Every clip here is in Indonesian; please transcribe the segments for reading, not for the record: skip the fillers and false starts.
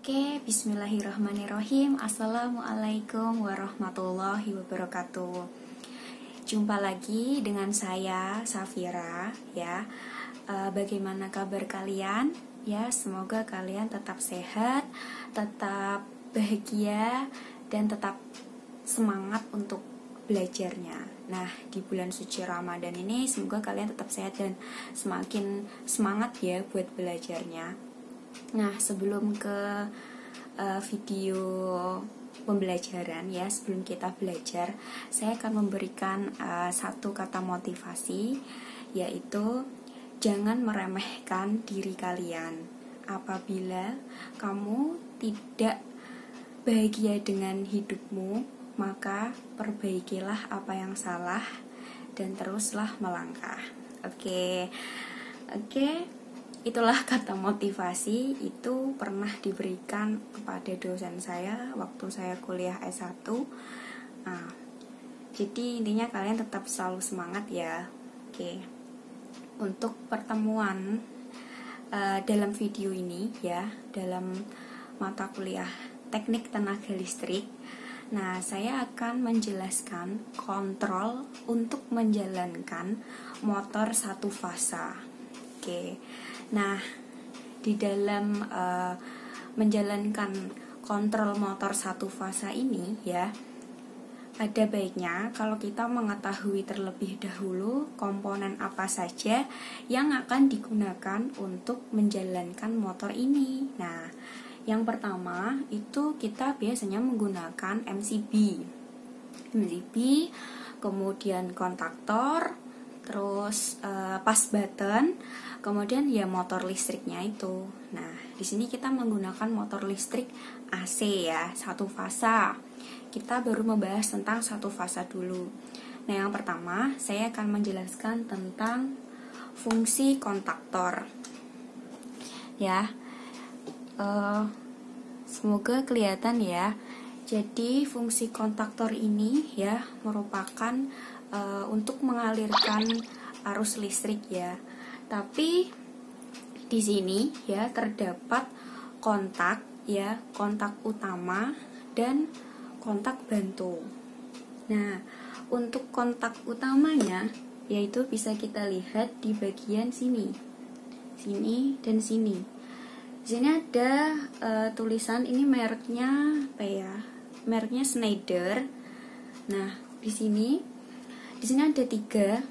Oke, bismillahirrahmanirrahim. Assalamualaikum warahmatullahi wabarakatuh. Jumpa lagi dengan saya, Safira, ya. Bagaimana kabar kalian? Ya, semoga kalian tetap sehat, tetap bahagia, dan tetap semangat untuk belajarnya. Nah, di bulan suci Ramadan ini semoga kalian tetap sehat dan semakin semangat ya buat belajarnya. Nah, sebelum ke video pembelajaran ya, sebelum kita belajar, saya akan memberikan satu kata motivasi, yaitu jangan meremehkan diri kalian. Apabila kamu tidak bahagia dengan hidupmu, maka perbaikilah apa yang salah dan teruslah melangkah. Oke. Itulah kata motivasi, itu pernah diberikan kepada dosen saya waktu saya kuliah S1. Nah, jadi intinya kalian tetap selalu semangat ya. Oke. Untuk pertemuan dalam video ini ya, dalam mata kuliah Teknik Tenaga Listrik, nah saya akan menjelaskan kontrol untuk menjalankan motor satu fasa. Oke. Nah, di dalam menjalankan kontrol motor satu fasa ini ya, ada baiknya kalau kita mengetahui terlebih dahulu komponen apa saja yang akan digunakan untuk menjalankan motor ini. Nah, yang pertama itu kita biasanya menggunakan MCB, kemudian kontaktor, terus pas button, kemudian ya motor listriknya itu. Nah, di sini kita menggunakan motor listrik AC ya, satu fasa. Kita baru membahas tentang satu fasa dulu. Nah, yang pertama saya akan menjelaskan tentang fungsi kontaktor. Ya, semoga kelihatan ya. Jadi fungsi kontaktor ini ya merupakan untuk mengalirkan arus listrik ya. Tapi di sini ya terdapat kontak ya, kontak utama dan kontak bantu. Nah, untuk kontak utamanya yaitu bisa kita lihat di bagian sini. Sini dan sini. Di sini ada tulisan, ini mereknya apa ya? Mereknya Schneider. Nah, di sini ada tiga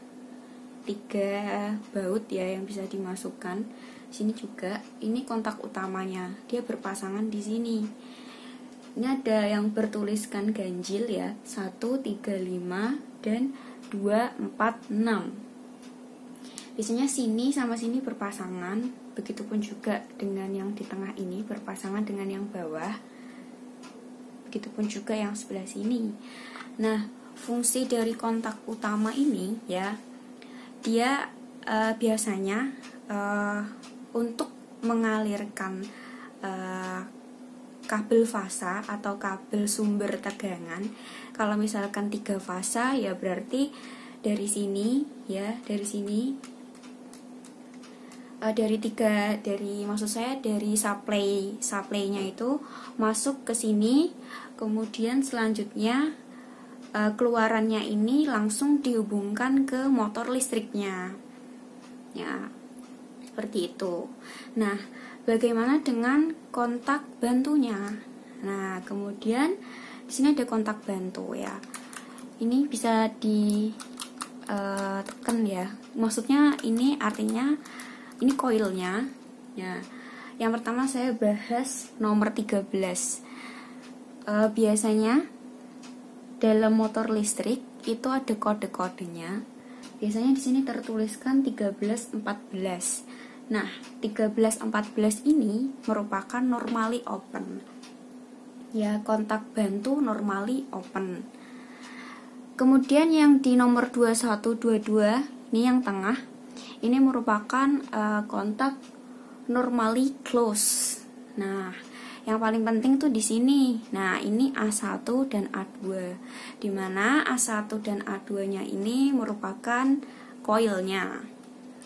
baut ya yang bisa dimasukkan. Sini juga, ini kontak utamanya, dia berpasangan di sini. Ini ada yang bertuliskan ganjil ya, 1, 3, 5 dan 2, 4, 6. Biasanya sini sama sini berpasangan, begitupun juga dengan yang di tengah ini berpasangan dengan yang bawah. Begitupun juga yang sebelah sini. Nah, fungsi dari kontak utama ini ya, dia biasanya untuk mengalirkan kabel fasa atau kabel sumber tegangan. Kalau misalkan 3 fasa ya berarti dari sini ya, dari sini dari supply-nya itu masuk ke sini, kemudian selanjutnya keluarannya ini langsung dihubungkan ke motor listriknya ya, seperti itu. Nah, bagaimana dengan kontak bantunya? Nah, kemudian di sini ada kontak bantu ya, ini bisa ditekan ya, maksudnya ini artinya ini koilnya ya. Yang pertama saya bahas nomor 13. Biasanya dalam motor listrik itu ada kode-kodenya. Biasanya di sini tertuliskan 1314. Nah, 1314 ini merupakan normally open. Ya, kontak bantu normally open. Kemudian yang di nomor 2122, ini yang tengah, ini merupakan kontak normally close. Nah, yang paling penting tuh di sini. Nah, ini A1 dan A2. Di mana A1 dan A2-nya ini merupakan koilnya.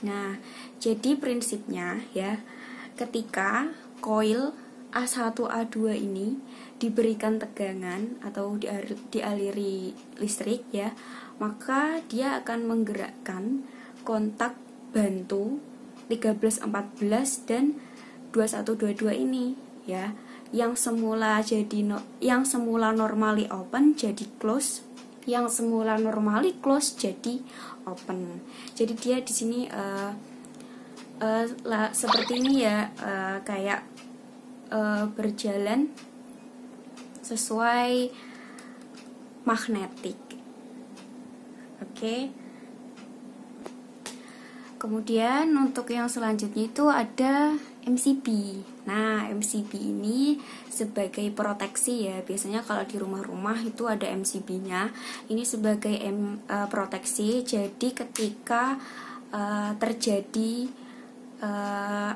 Nah, jadi prinsipnya ya, ketika koil A1 A2 ini diberikan tegangan atau dialiri listrik ya, maka dia akan menggerakkan kontak bantu 13 14 dan 21 22 ini ya, yang semula normally open jadi close, yang semula normally close jadi open. Jadi dia di sini seperti ini ya, kayak berjalan sesuai magnetik. Oke. Kemudian untuk yang selanjutnya itu ada MCB. Nah, MCB ini sebagai proteksi ya. Biasanya kalau di rumah-rumah itu ada MCB-nya. Ini sebagai proteksi. Jadi ketika terjadi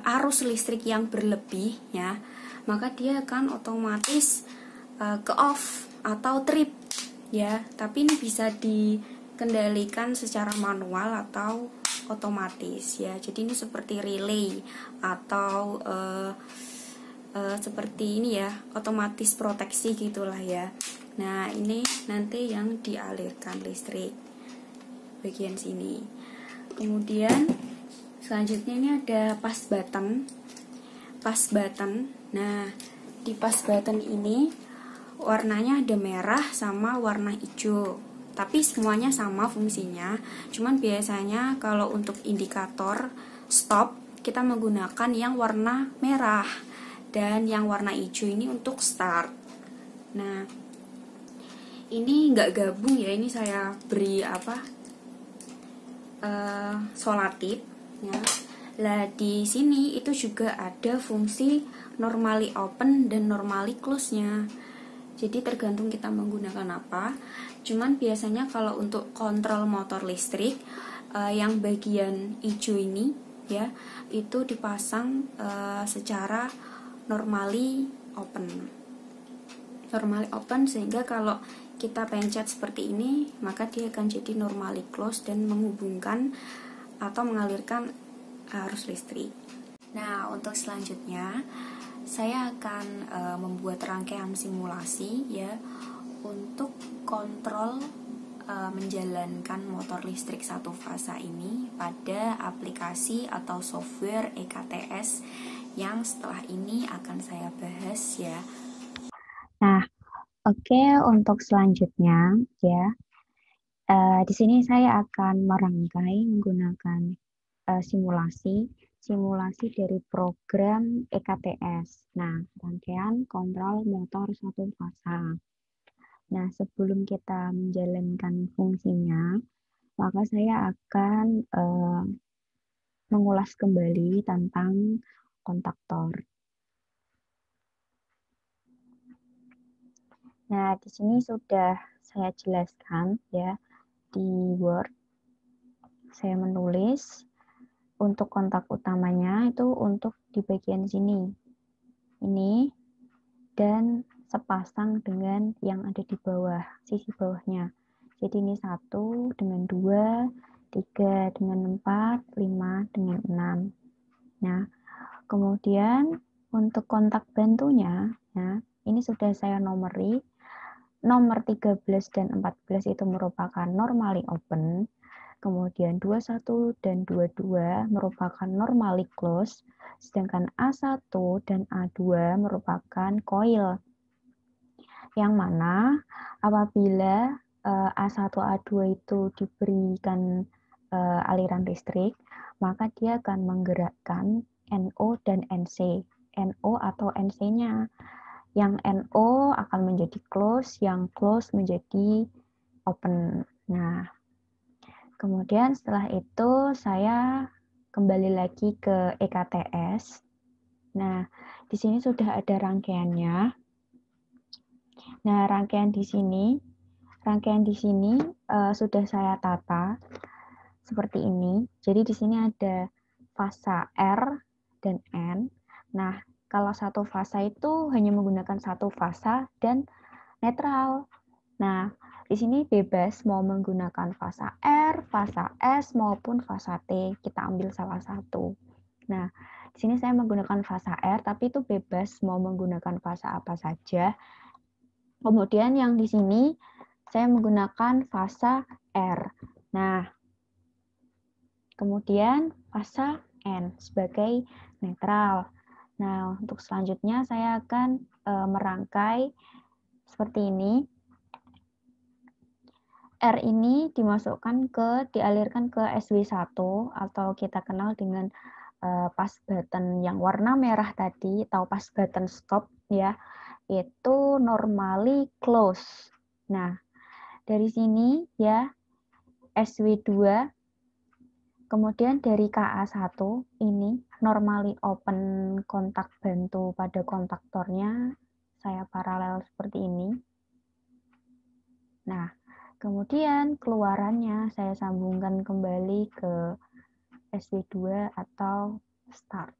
arus listrik yang berlebih ya, maka dia akan otomatis ke off atau trip ya. Tapi ini bisa dikendalikan secara manual atau otomatis ya. Jadi ini seperti relay atau seperti ini ya, otomatis proteksi gitulah ya. Nah, ini nanti yang dialirkan listrik bagian sini. Kemudian selanjutnya ini ada pas button. Nah, di pas button ini warnanya ada merah sama warna hijau. Tapi semuanya sama fungsinya. Cuman biasanya kalau untuk indikator stop kita menggunakan yang warna merah, dan yang warna hijau ini untuk start. Nah, ini nggak gabung ya, ini saya beri solatif ya. Lah di sini itu juga ada fungsi normally open dan normally close-nya. Jadi tergantung kita menggunakan apa. Cuman biasanya kalau untuk kontrol motor listrik yang bagian hijau ini ya, itu dipasang secara normally open, sehingga kalau kita pencet seperti ini maka dia akan jadi normally close dan menghubungkan atau mengalirkan arus listrik. Nah, untuk selanjutnya saya akan membuat rangkaian simulasi ya untuk kontrol menjalankan motor listrik satu fasa ini pada aplikasi atau software EKTS yang setelah ini akan saya bahas ya. Nah, oke, untuk selanjutnya ya, di sini saya akan merangkai menggunakan simulasi dari program EKTS. Nah, rangkaian kontrol motor satu fasa. Nah, sebelum kita menjalankan fungsinya, maka saya akan mengulas kembali tentang kontaktor. Nah, di sini sudah saya jelaskan ya di Word. Saya menulis untuk kontak utamanya itu untuk di bagian sini. Ini dan sepasang dengan yang ada di bawah, sisi bawahnya. Jadi ini 1 dengan 2, 3 dengan 4, 5 dengan 6. Nah, kemudian untuk kontak bantunya, nah, ini sudah saya nomori. Nomor 13 dan 14 itu merupakan normally open. Kemudian 21 dan 22 merupakan normally close, sedangkan A1 dan A2 merupakan coil. Yang mana apabila A1 A2 itu diberikan aliran listrik, maka dia akan menggerakkan NO dan NC. NO atau NC-nya. Yang NO akan menjadi close, yang close menjadi open. Nah, kemudian setelah itu saya kembali lagi ke EKTS. Nah, di sini sudah ada rangkaiannya. Nah, rangkaian di sini sudah saya tata seperti ini. Jadi di sini ada fasa R dan N. Nah, kalau satu fasa itu hanya menggunakan satu fasa dan netral. Nah, di sini bebas mau menggunakan fasa R, fasa S, maupun fasa T. Kita ambil salah satu. Nah, di Di sini saya menggunakan fasa R, tapi itu bebas mau menggunakan fasa apa saja. Kemudian yang di sini saya menggunakan fasa R. Nah, kemudian fasa N sebagai netral. Nah, untuk selanjutnya saya akan merangkai seperti ini. R ini dialirkan ke SW1 atau kita kenal dengan pas button yang warna merah tadi atau pas button stop ya, itu normally close. Nah, dari sini ya SW2, kemudian dari KA1 ini normally open kontak bantu pada kontaktornya, saya paralel seperti ini. Nah, kemudian keluarannya saya sambungkan kembali ke SW2 atau start.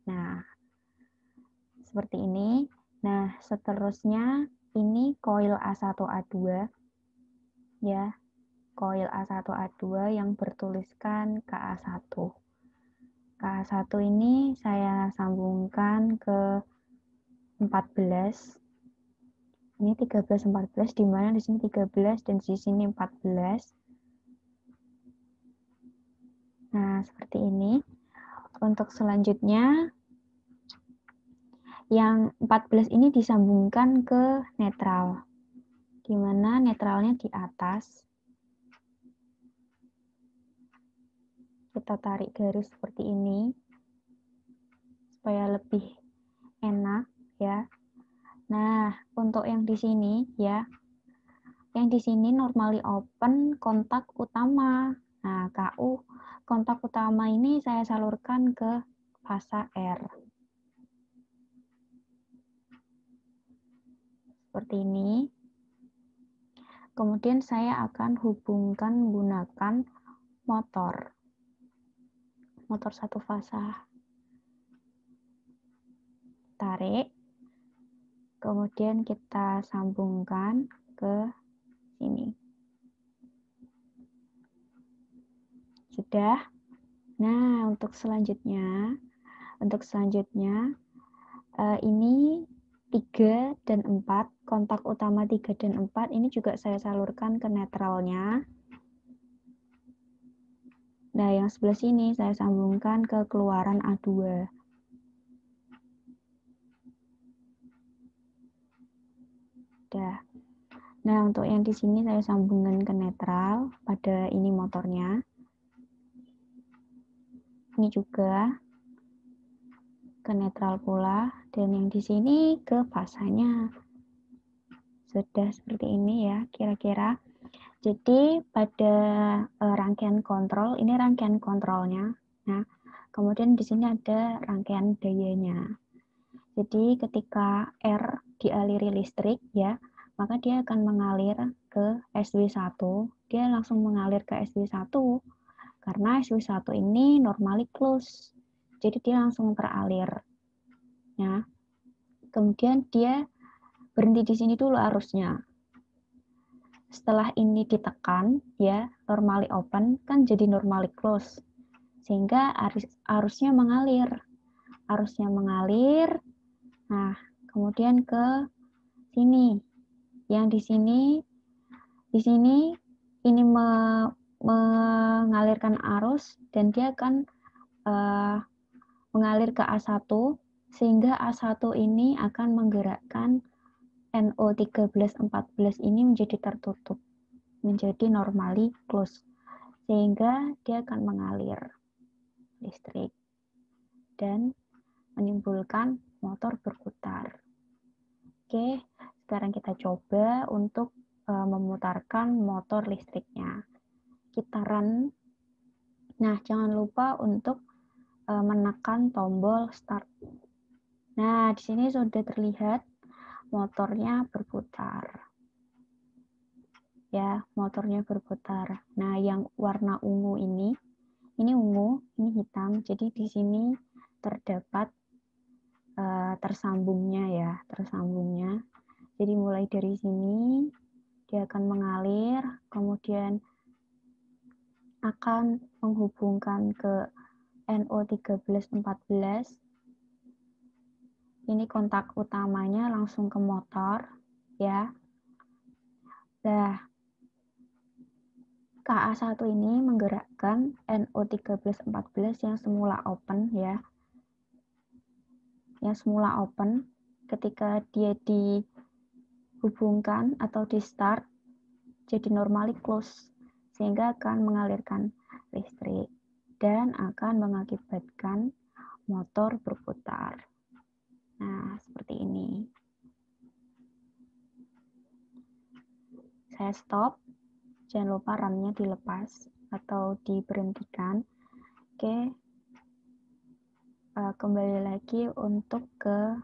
Nah, seperti ini. Nah, seterusnya ini koil A1A2 ya. Koil A1A2 yang bertuliskan KA1. KA1 ini saya sambungkan ke 14. Ini 13 14 di mana di sini 13 dan di sini 14. Nah, seperti ini. Untuk selanjutnya yang 14 ini disambungkan ke netral. Di mana netralnya di atas. Kita tarik garis seperti ini supaya lebih enak ya. Nah, untuk yang di sini ya, yang di sini normally open kontak utama. Nah, KU kontak utama ini saya salurkan ke fasa R. Seperti ini. Kemudian saya akan hubungkan menggunakan motor satu fasa. Tarik. Kemudian kita sambungkan ke sini. Sudah. Nah, untuk selanjutnya ini 3 dan 4, kontak utama 3 dan 4 ini juga saya salurkan ke netralnya. Nah, yang sebelah sini saya sambungkan ke keluaran A2. Dah. Nah, untuk yang di sini saya sambungkan ke netral pada ini motornya. Ini juga ke netral pula, dan yang di sini ke fasanya. Sudah seperti ini ya, kira-kira. Jadi pada rangkaian kontrol, ini rangkaian kontrolnya. Nah, kemudian di sini ada rangkaian dayanya. Jadi ketika R dialiri listrik ya, maka dia akan mengalir ke SW1. Dia langsung mengalir ke SW1 karena SW1 ini normally close. Jadi dia langsung teralir. Ya. Kemudian dia berhenti di sini dulu arusnya. Setelah ini ditekan ya, normally open kan jadi normally close. Sehingga arusnya mengalir. Arusnya mengalir. Nah, kemudian ke sini. Yang di sini ini mengalirkan arus dan dia akan mengalir ke A1 sehingga A1 ini akan menggerakkan NO1314 ini menjadi tertutup, menjadi normally close, sehingga dia akan mengalir listrik dan menimbulkan motor berputar. Oke, sekarang kita coba untuk memutarkan motor listriknya. Kita run. Nah, jangan lupa untuk menekan tombol start. Nah, di sini sudah terlihat motornya berputar. Ya, motornya berputar. Nah, yang warna ungu ini ungu, ini hitam. Jadi di sini terdapat tersambungnya. Jadi mulai dari sini dia akan mengalir, kemudian akan menghubungkan ke NO1314. Ini kontak utamanya langsung ke motor, ya. Nah, Ka1 ini menggerakkan NO1314 yang semula open, ya. Yang semula open, ketika dia dihubungkan atau di start, jadi normally close, sehingga akan mengalirkan listrik dan akan mengakibatkan motor berputar. Nah, seperti ini. Saya stop. Jangan lupa RAM-nya dilepas atau diberhentikan. Oke. Kembali lagi untuk ke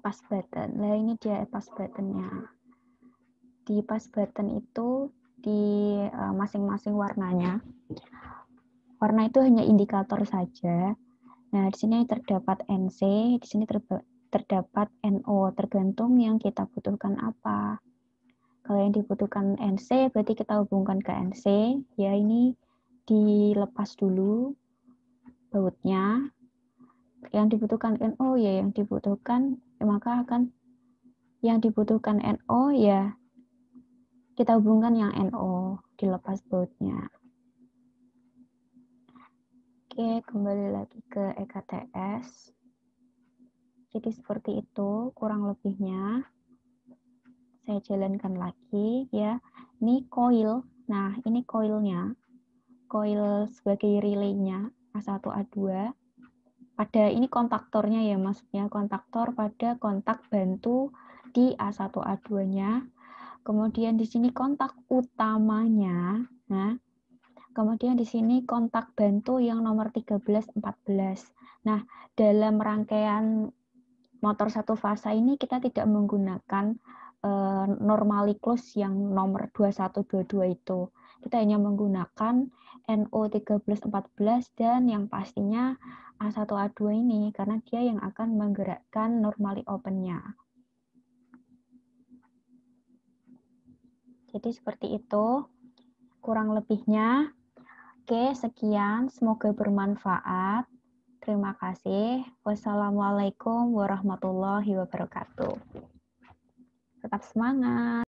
pass button. Nah, ini dia pass button-nya. Di pass button itu di masing-masing warnanya. Warna itu hanya indikator saja. Nah, di sini terdapat NC, di sini terdapat NO, tergantung yang kita butuhkan apa. Kalau yang dibutuhkan NC, berarti kita hubungkan ke NC. Ya, ini dilepas dulu bautnya. Yang dibutuhkan NO, ya yang dibutuhkan, maka akan yang dibutuhkan NO, ya kita hubungkan yang NO, dilepas bautnya. Oke, kembali lagi ke EKTS. Jadi seperti itu kurang lebihnya. Saya jalankan lagi ya. Ini coil. Nah, ini coilnya. Coil sebagai relaynya A1 A2. Pada ini kontaktornya ya, maksudnya kontaktor pada kontak bantu di A1 A2-nya. Kemudian di sini kontak utamanya. Nah, kemudian di sini kontak bantu yang nomor 13, 14. Nah, dalam rangkaian motor satu fasa ini kita tidak menggunakan normally close yang nomor 21, 22 itu. Kita hanya menggunakan NO13, 14 dan yang pastinya A1, A2 ini karena dia yang akan menggerakkan normally open-nya. Jadi seperti itu kurang lebihnya. Oke, sekian. Semoga bermanfaat. Terima kasih. Wassalamualaikum warahmatullahi wabarakatuh. Tetap semangat.